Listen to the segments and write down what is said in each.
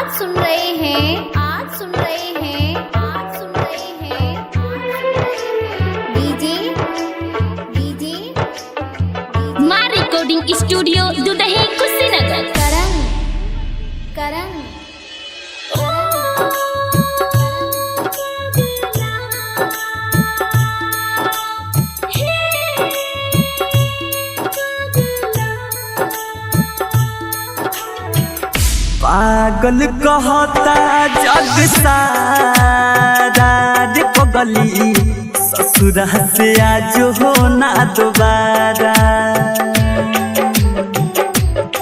आज सुन रहे हैं डीजे माँ रिकॉर्डिंग स्टूडियो दुदही कुशीनगर। करंग पागल कहता जग सारा रे पगली ससुरा से आज हो ना दोबारा।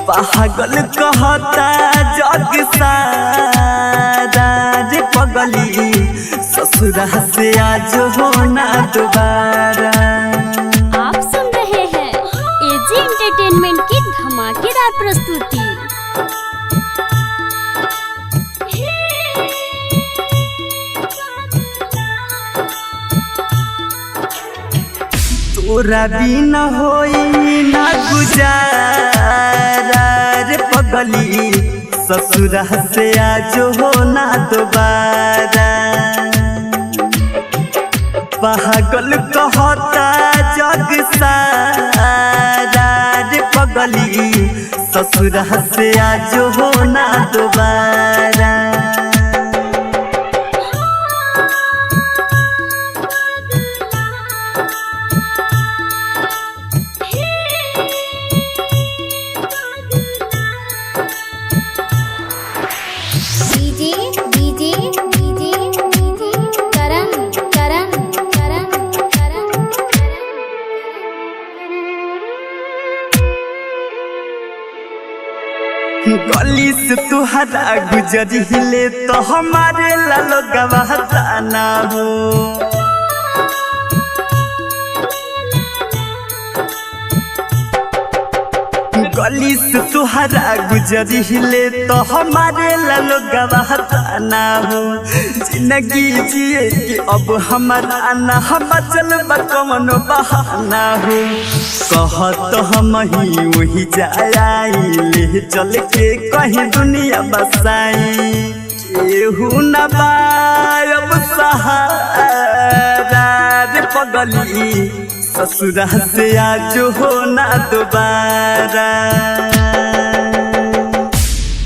पागल कहता जग सारा रे पगली ससुरा से आज हो ना दोबारा। आप सुन रहे हैं एजी एंटरटेनमेंट की धमाकेदार प्रस्तुति। तोरा बिना होई ना गुजारा रे पगली ससुरा से आज हो ना दोबारा। पागल कहता जग सारा रे पगली ससुरा से आज हो ना दोबारा। गली से तुहरा गुजरिले तो हमारे लालो गवाहता ना हो। गली से तुहरा गुजरिले तो हमारे लालो गवाहता ना हो। जिंदगी जिए कि अब हमारा ना हम चल बकमन बहाना हो। कहत हम ही वही जाइले चल के कहीं दुनिया बसाई। केहू न बाब सहारा रे पगली ससुरा से आज हो ना दोबारा।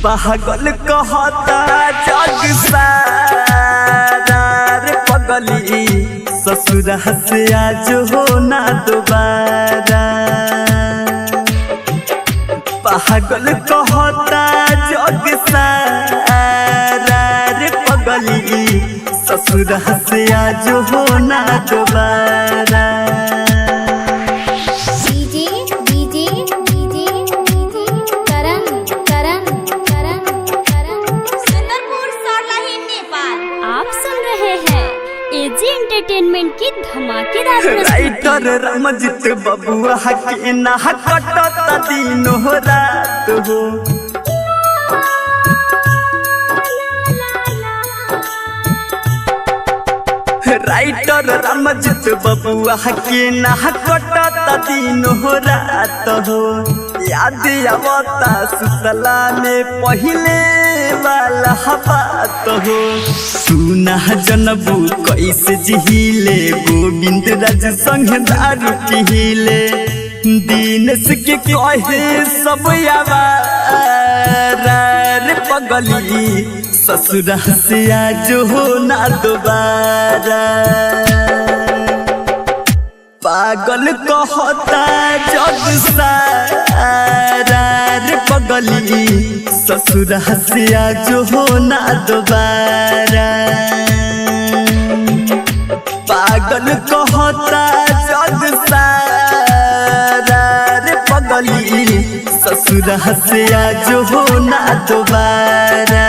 पागल कहता जग सारा रे पगली ससुरा से आज हो ना दोबारा। पागल कहता जग सारा रे पगली ससुरा से आज हो ना दोबारा। एजी एंटरटेनमेंट की धमाकेदार प्रस्तुति। राइटर रमजित बबुआ के ना कटता दिन हो रात हो। राइटर रमजित बबुआ के ना कटता दिन हो रात हो। याद आवता सुतला में पहले वाला बात हो। सुना जनबू कैसे जिहिले गोविंद राज संग दारू पिहिले। दिनेश के कहे सब आवारा रे पगली ससुरा से आज हो ना दोबारा। पागल कहता जग सारा रे पगली ससुरा से आज हो ना दोबारा। पागल कहता जग सारा रे पगली ससुरा से आज हो ना दोबारा।